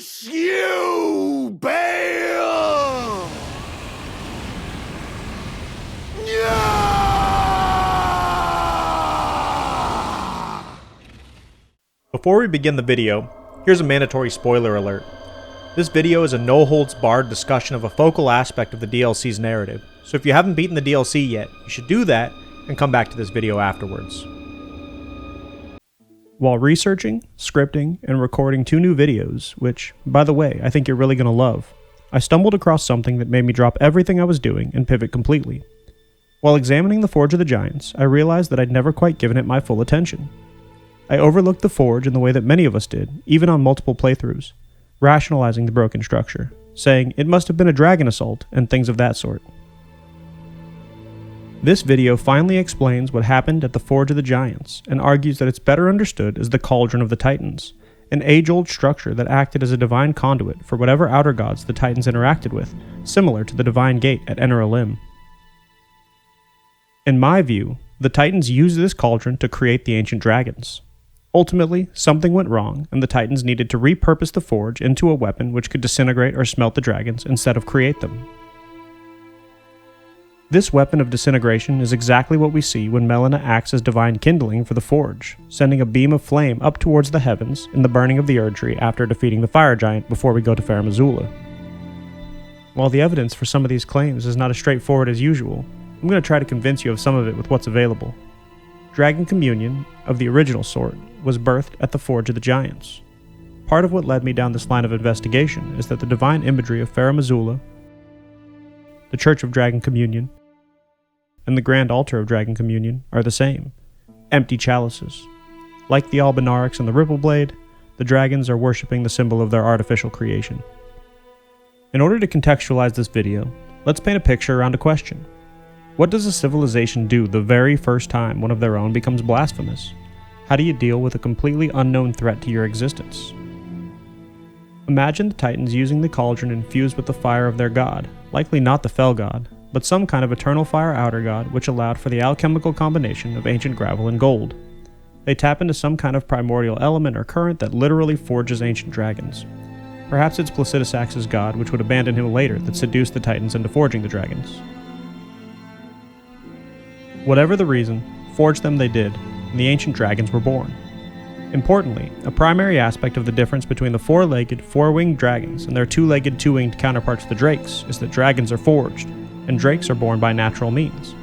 Curse you, Bayle! Before we begin the video, here's a mandatory spoiler alert. This video is a no-holds-barred discussion of a focal aspect of the DLC's narrative, so if you haven't beaten the DLC yet, you should do that and come back to this video afterwards. While researching, scripting, and recording 2 new videos, which, by the way, I think you're really going to love, I stumbled across something that made me drop everything I was doing and pivot completely. While examining the Forge of the Giants, I realized that I'd never quite given it my full attention. I overlooked the Forge in the way that many of us did, even on multiple playthroughs, rationalizing the broken structure, saying it must have been a dragon assault and things of that sort. This video finally explains what happened at the Forge of the Giants, and argues that it's better understood as the Cauldron of the Titans, an age-old structure that acted as a divine conduit for whatever outer gods the Titans interacted with, similar to the Divine Gate at Enter Elim. In my view, the Titans used this cauldron to create the ancient dragons. Ultimately, something went wrong, and the Titans needed to repurpose the Forge into a weapon which could disintegrate or smelt the dragons instead of create them. This weapon of disintegration is exactly what we see when Melina acts as divine kindling for the Forge, sending a beam of flame up towards the heavens in the burning of the Erdtree after defeating the fire giant before we go to Farum Azula. While the evidence for some of these claims is not as straightforward as usual, I'm going to try to convince you of some of it with what's available. Dragon Communion, of the original sort, was birthed at the Forge of the Giants. Part of what led me down this line of investigation is that the divine imagery of Farum Azula, the Church of Dragon Communion, and the Grand Altar of Dragon Communion are the same, empty chalices. Like the Albinaurics and the Rippleblade, the dragons are worshipping the symbol of their artificial creation. In order to contextualize this video, let's paint a picture around a question. What does a civilization do the very first time one of their own becomes blasphemous? How do you deal with a completely unknown threat to your existence? Imagine the Titans using the cauldron infused with the fire of their god, likely not the Fell god, but some kind of eternal fire outer god which allowed for the alchemical combination of ancient gravel and gold. They tap into some kind of primordial element or current that literally forges ancient dragons. Perhaps it's Placidusax's god, which would abandon him later, that seduced the Titans into forging the dragons. Whatever the reason, forge them they did, and the ancient dragons were born. Importantly, a primary aspect of the difference between the 4-legged, 4-winged dragons and their 2-legged, 2-winged counterparts the drakes is that dragons are forged, and drakes are born by natural means.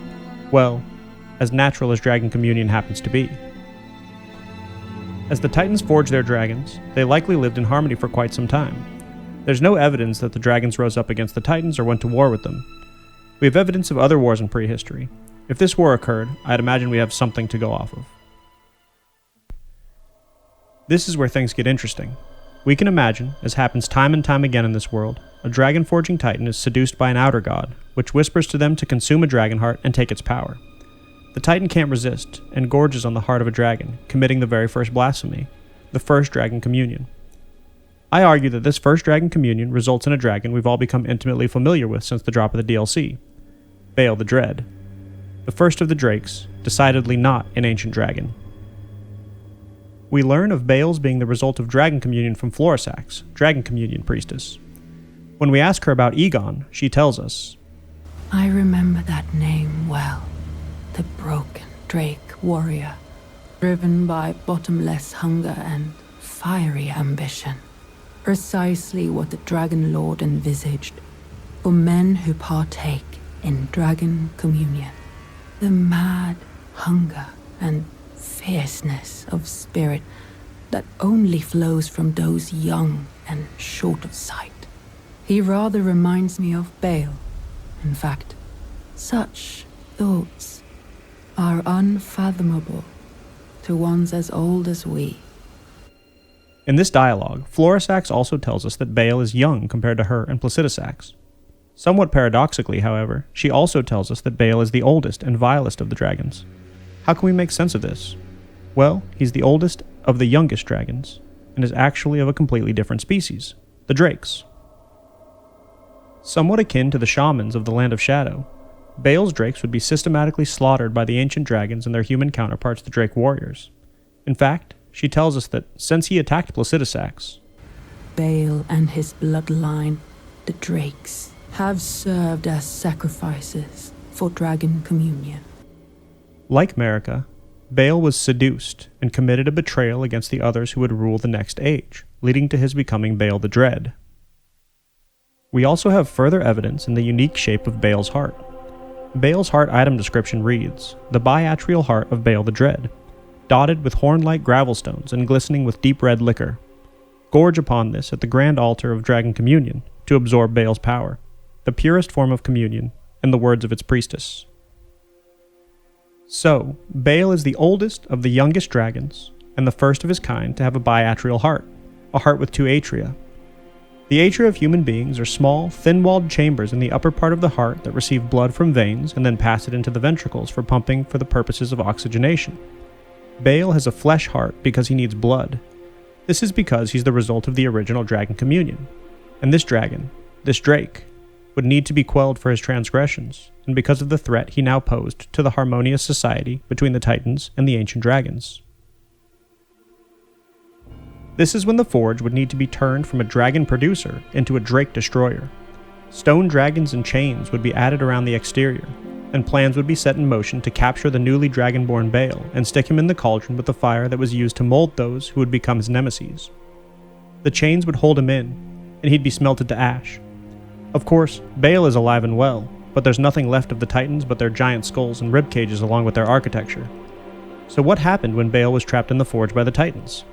Well, as natural as Dragon Communion happens to be. As the Titans forged their dragons, they likely lived in harmony for quite some time. There's no evidence that the dragons rose up against the Titans or went to war with them. We have evidence of other wars in prehistory. If this war occurred, I'd imagine we have something to go off of. This is where things get interesting. We can imagine, as happens time and time again in this world, a dragon-forging titan is seduced by an outer god, which whispers to them to consume a dragon heart and take its power. The titan can't resist, and gorges on the heart of a dragon, committing the very first blasphemy, the first Dragon Communion. I argue that this first Dragon Communion results in a dragon we've all become intimately familiar with since the drop of the DLC, Bayle the Dread. The first of the drakes, decidedly not an ancient dragon. We learn of Bayle's being the result of Dragon Communion from Placidusax, Dragon Communion priestess. When we ask her about Egon, she tells us, I remember that name well. The broken drake warrior, driven by bottomless hunger and fiery ambition. Precisely what the Dragon Lord envisaged for men who partake in Dragon Communion. The mad hunger and fierceness of spirit that only flows from those young and short of sight. He rather reminds me of Bayle. In fact, such thoughts are unfathomable to ones as old as we. In this dialogue, Placidusax also tells us that Bayle is young compared to her and Placidusax. Somewhat paradoxically, however, she also tells us that Bayle is the oldest and vilest of the dragons. How can we make sense of this? Well, he's the oldest of the youngest dragons, and is actually of a completely different species, the drakes. Somewhat akin to the shamans of the Land of Shadow, Bayle's drakes would be systematically slaughtered by the ancient dragons and their human counterparts, the Drake warriors. In fact, she tells us that since he attacked Placidusax, Bayle and his bloodline, the Drakes, have served as sacrifices for dragon communion. Like Marika, Bayle was seduced and committed a betrayal against the others who would rule the next age, leading to his becoming Bayle the Dread. We also have further evidence in the unique shape of Bayle's heart. Bayle's heart item description reads, "The biatrial heart of Bayle the Dread, dotted with horn-like gravelstones and glistening with deep red liquor. Gorge upon this at the grand altar of Dragon Communion to absorb Bayle's power, the purest form of communion, in the words of its priestess." So, Bayle is the oldest of the youngest dragons, and the first of his kind to have a biatrial heart, a heart with two atria. The atria of human beings are small, thin-walled chambers in the upper part of the heart that receive blood from veins and then pass it into the ventricles for pumping for the purposes of oxygenation. Bayle has a flesh heart because he needs blood. This is because he's the result of the original Dragon Communion. And this dragon, this Drake, would need to be quelled for his transgressions, and because of the threat he now posed to the harmonious society between the Titans and the ancient dragons. This is when the Forge would need to be turned from a dragon producer into a Drake destroyer. Stone dragons and chains would be added around the exterior, and plans would be set in motion to capture the newly dragonborn Bayle and stick him in the cauldron with the fire that was used to mold those who would become his nemeses. The chains would hold him in, and he'd be smelted to ash. Of course, Bayle is alive and well, but there's nothing left of the Titans but their giant skulls and rib cages along with their architecture. So what happened when Bayle was trapped in the Forge by the Titans?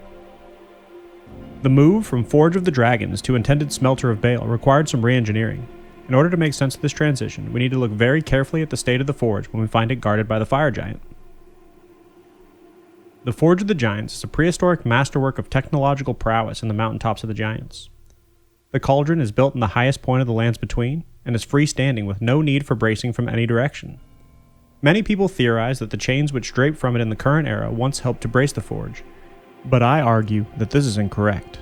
The move from Forge of the Dragons to intended Smelter of Bayle required some re-engineering. In order to make sense of this transition, we need to look very carefully at the state of the Forge when we find it guarded by the Fire Giant. The Forge of the Giants is a prehistoric masterwork of technological prowess in the mountaintops of the Giants. The cauldron is built in the highest point of the lands between, and is freestanding with no need for bracing from any direction. Many people theorize that the chains which drape from it in the current era once helped to brace the Forge, but I argue that this is incorrect.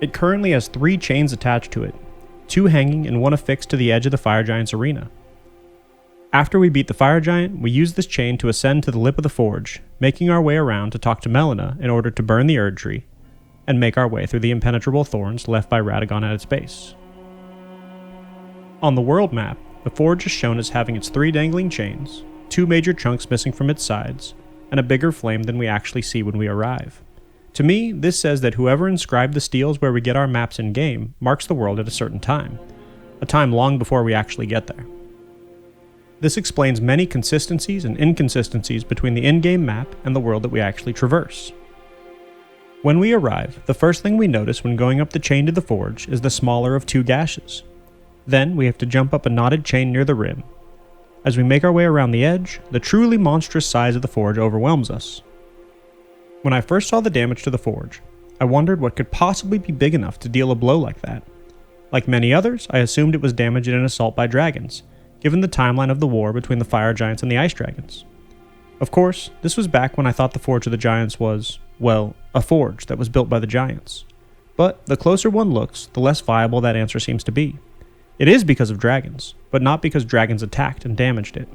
It currently has 3 chains attached to it, 2 hanging and 1 affixed to the edge of the Fire Giant's arena. After we beat the Fire Giant, we use this chain to ascend to the lip of the Forge, making our way around to talk to Melina in order to burn the Erdtree, and make our way through the impenetrable thorns left by Radagon at its base. On the world map, the Forge is shown as having its 3 dangling chains, 2 major chunks missing from its sides, and a bigger flame than we actually see when we arrive. To me, this says that whoever inscribed the steels where we get our maps in-game marks the world at a certain time, a time long before we actually get there. This explains many consistencies and inconsistencies between the in-game map and the world that we actually traverse. When we arrive, the first thing we notice when going up the chain to the Forge is the smaller of 2 gashes. Then we have to jump up a knotted chain near the rim. As we make our way around the edge, the truly monstrous size of the Forge overwhelms us. When I first saw the damage to the Forge, I wondered what could possibly be big enough to deal a blow like that. Like many others, I assumed it was damage in an assault by dragons, given the timeline of the war between the Fire Giants and the Ice Dragons. Of course, this was back when I thought the Forge of the Giants was, well, a forge that was built by the Giants. But the closer one looks, the less viable that answer seems to be. It is because of dragons, but not because dragons attacked and damaged it.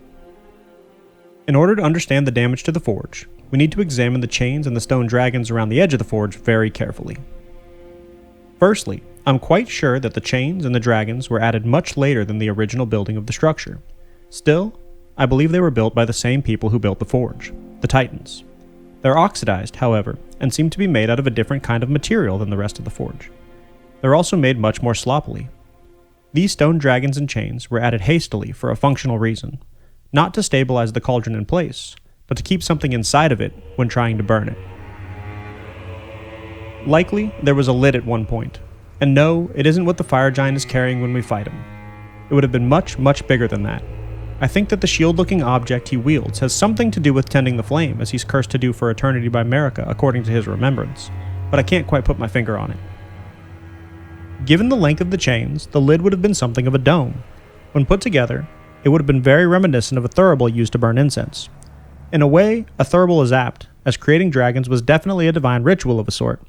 In order to understand the damage to the Forge, we need to examine the chains and the stone dragons around the edge of the Forge very carefully. Firstly, I'm quite sure that the chains and the dragons were added much later than the original building of the structure. Still, I believe they were built by the same people who built the Forge, the Titans. They're oxidized, however, and seem to be made out of a different kind of material than the rest of the Forge. They're also made much more sloppily. These stone dragons and chains were added hastily for a functional reason, not to stabilize the cauldron in place, but to keep something inside of it when trying to burn it. Likely, there was a lid at one point, and no, it isn't what the Fire Giant is carrying when we fight him. It would have been much, much bigger than that. I think that the shield-looking object he wields has something to do with tending the flame, as he's cursed to do for eternity by Marika according to his remembrance, but I can't quite put my finger on it. Given the length of the chains, the lid would have been something of a dome. When put together, it would have been very reminiscent of a thurible used to burn incense. In a way, a thurible is apt, as creating dragons was definitely a divine ritual of a sort.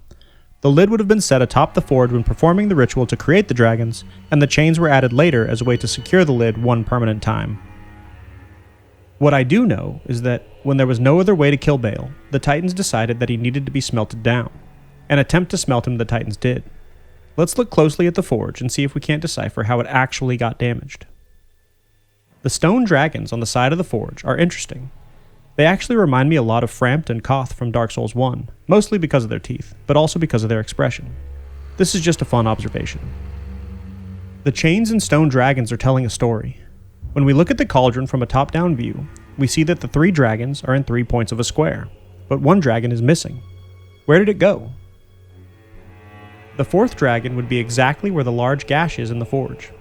The lid would have been set atop the Forge when performing the ritual to create the dragons, and the chains were added later as a way to secure the lid one permanent time. What I do know is that, when there was no other way to kill Bayle, the Titans decided that he needed to be smelted down. An attempt to smelt him the Titans did. Let's look closely at the forge and see if we can't decipher how it actually got damaged. The stone dragons on the side of the forge are interesting. They actually remind me a lot of Frampt and Koth from Dark Souls 1, mostly because of their teeth, but also because of their expression. This is just a fun observation. The chains and stone dragons are telling a story. When we look at the cauldron from a top-down view, we see that the 3 dragons are in 3 points of a square, but 1 dragon is missing. Where did it go? The 4th dragon would be exactly where the large gash is in the forge.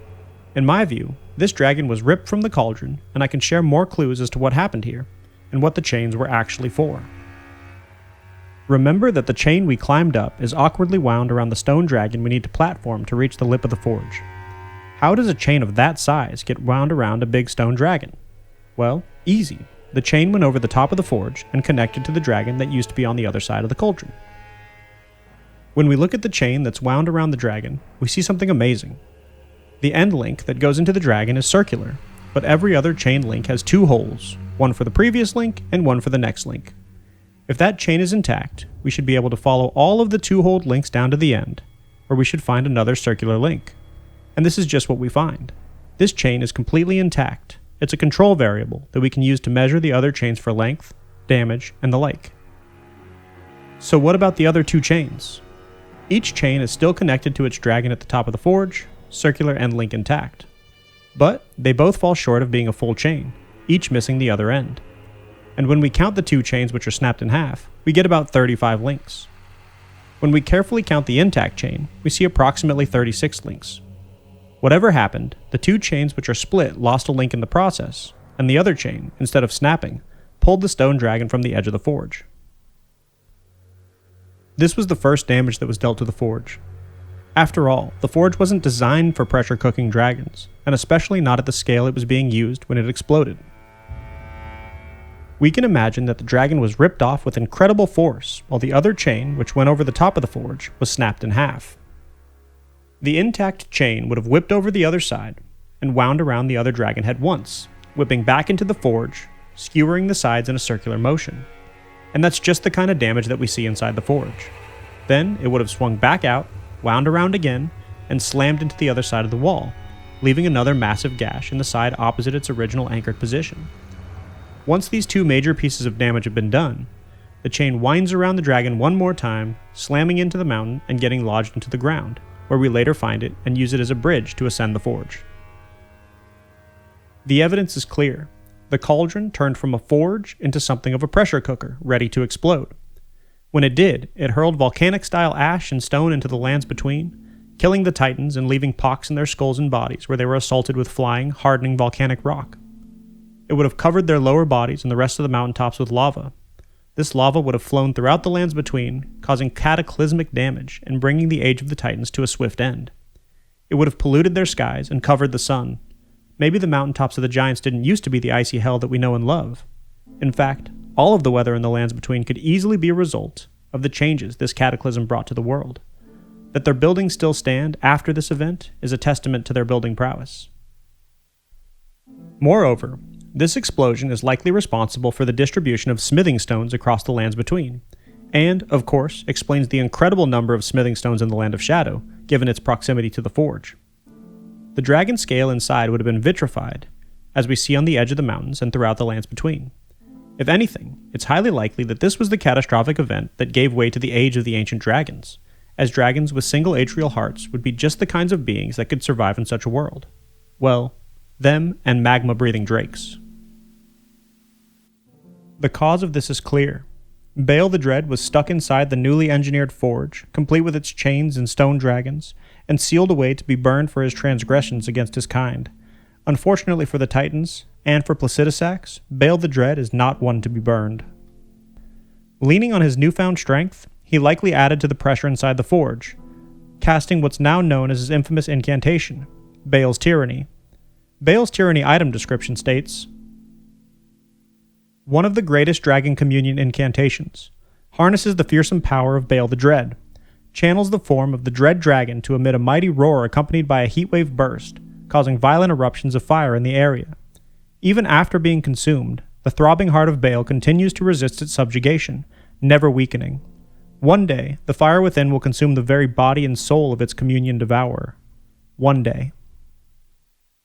In my view, this dragon was ripped from the cauldron, and I can share more clues as to what happened here, and what the chains were actually for. Remember that the chain we climbed up is awkwardly wound around the stone dragon we need to platform to reach the lip of the forge. How does a chain of that size get wound around a big stone dragon? Well, easy. The chain went over the top of the forge and connected to the dragon that used to be on the other side of the cauldron. When we look at the chain that's wound around the dragon, we see something amazing. The end link that goes into the dragon is circular, but every other chain link has 2 holes, one for the previous link and one for the next link. If that chain is intact, we should be able to follow all of the 2-holed links down to the end, or we should find another circular link. And this is just what we find. This chain is completely intact. It's a control variable that we can use to measure the other chains for length, damage, and the like. So what about the other 2 chains? Each chain is still connected to its dragon at the top of the forge, circular end link intact. But they both fall short of being a full chain, each missing the other end. And when we count the 2 chains which are snapped in half, we get about 35 links. When we carefully count the intact chain, we see approximately 36 links. Whatever happened, the 2 chains which are split lost a link in the process, and the other chain, instead of snapping, pulled the stone dragon from the edge of the forge. This was the first damage that was dealt to the forge. After all, the forge wasn't designed for pressure cooking dragons, and especially not at the scale it was being used when it exploded. We can imagine that the dragon was ripped off with incredible force, while the other chain, which went over the top of the forge, was snapped in half. The intact chain would have whipped over the other side, and wound around the other dragon head once, whipping back into the forge, skewering the sides in a circular motion. And that's just the kind of damage that we see inside the forge. Then it would have swung back out, wound around again, and slammed into the other side of the wall, leaving another massive gash in the side opposite its original anchored position. Once these 2 major pieces of damage have been done, the chain winds around the dragon one more time, slamming into the mountain and getting lodged into the ground, where we later find it and use it as a bridge to ascend the forge. The evidence is clear. The cauldron turned from a forge into something of a pressure cooker, ready to explode. When it did, it hurled volcanic-style ash and stone into the lands between, killing the Titans and leaving pocks in their skulls and bodies where they were assaulted with flying, hardening volcanic rock. It would have covered their lower bodies and the rest of the mountaintops with lava. This lava would have flown throughout the lands between, causing cataclysmic damage and bringing the Age of the Titans to a swift end. It would have polluted their skies and covered the sun. Maybe the mountaintops of the giants didn't used to be the icy hell that we know and love. In fact, all of the weather in the lands between could easily be a result of the changes this cataclysm brought to the world. That their buildings still stand after this event is a testament to their building prowess. Moreover, this explosion is likely responsible for the distribution of smithing stones across the lands between, and, of course, explains the incredible number of smithing stones in the Land of Shadow, given its proximity to the forge. The dragon scale inside would have been vitrified, as we see on the edge of the mountains and throughout the lands between. If anything, it's highly likely that this was the catastrophic event that gave way to the age of the ancient dragons, as dragons with single atrial hearts would be just the kinds of beings that could survive in such a world. Well, them and magma-breathing drakes. The cause of this is clear. Bayle the Dread was stuck inside the newly engineered forge, complete with its chains and stone dragons, and sealed away to be burned for his transgressions against his kind. Unfortunately for the Titans, and for Placidusax, Bayle the Dread is not one to be burned. Leaning on his newfound strength, he likely added to the pressure inside the forge, casting what's now known as his infamous incantation, Bayle's Tyranny. Bayle's Tyranny item description states, one of the greatest Dragon Communion incantations, harnesses the fearsome power of Bayle the Dread, channels the form of the Dread Dragon to emit a mighty roar accompanied by a heatwave burst, causing violent eruptions of fire in the area. Even after being consumed, the throbbing heart of Bayle continues to resist its subjugation, never weakening. One day, the fire within will consume the very body and soul of its communion devourer. One day.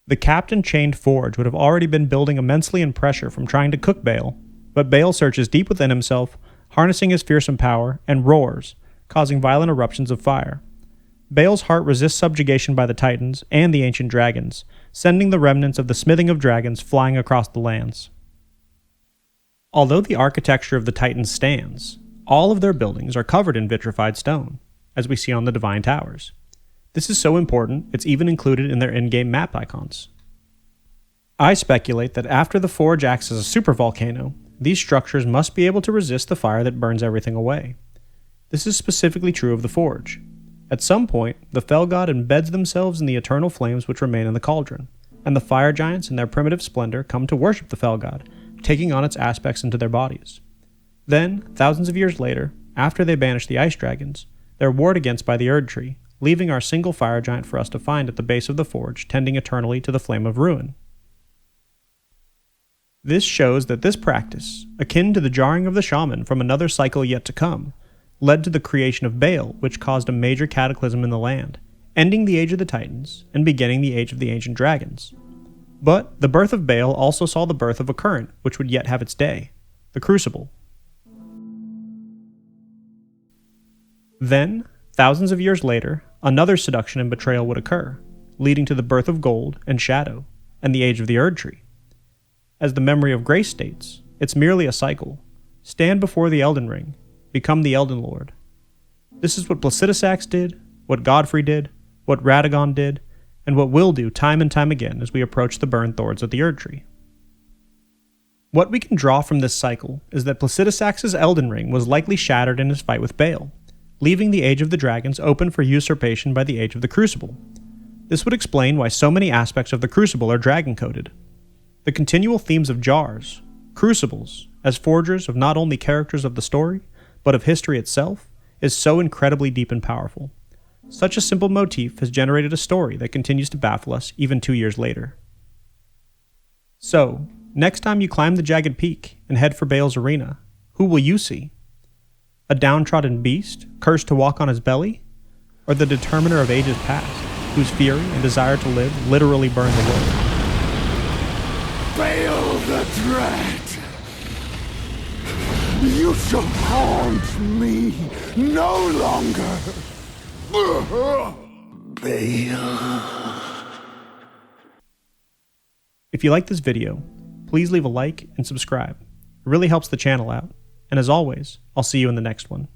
The captain chained forge would have already been building immensely in pressure from trying to cook Bayle, but Bayle searches deep within himself, harnessing his fearsome power, and roars, causing violent eruptions of fire. Bayle's heart resists subjugation by the Titans and the ancient dragons, sending the remnants of the smithing of dragons flying across the lands. Although the architecture of the Titans stands, all of their buildings are covered in vitrified stone, as we see on the Divine Towers. This is so important, it's even included in their in-game map icons. I speculate that after the Forge acts as a supervolcano, these structures must be able to resist the fire that burns everything away. This is specifically true of the Forge. At some point, the Fell God embeds themselves in the eternal flames which remain in the cauldron, and the fire giants in their primitive splendor come to worship the Fell God, taking on its aspects into their bodies. Then, thousands of years later, after they banish the ice dragons, they're warred against by the Erdtree, leaving our single fire giant for us to find at the base of the Forge, tending eternally to the flame of ruin. This shows that this practice, akin to the jarring of the shaman from another cycle yet to come, led to the creation of Bayle, which caused a major cataclysm in the land, ending the Age of the Titans and beginning the Age of the Ancient Dragons. But the birth of Bayle also saw the birth of a current which would yet have its day, the Crucible. Then, thousands of years later, another seduction and betrayal would occur, leading to the birth of Gold and Shadow, and the Age of the Erdtree. As the Memory of Grace states, it's merely a cycle. Stand before the Elden Ring, become the Elden Lord. This is what Placidusax did, what Godfrey did, what Radagon did, and what we'll do time and time again as we approach the burned thorns of the Erdtree. What we can draw from this cycle is that Placidusax's Elden Ring was likely shattered in his fight with Bayle, leaving the Age of the Dragons open for usurpation by the Age of the Crucible. This would explain why so many aspects of the Crucible are dragon-coded. The continual themes of jars, crucibles, as forgers of not only characters of the story, but of history itself, is so incredibly deep and powerful. Such a simple motif has generated a story that continues to baffle us even 2 years later. So, next time you climb the jagged peak and head for Bayle's arena, who will you see? A downtrodden beast, cursed to walk on his belly? Or the determiner of ages past, whose fury and desire to live literally burn the world? Bayle the Dread! You shall haunt me no longer! Bayle. If you like this video, please leave a like and subscribe. It really helps the channel out. And as always, I'll see you in the next one.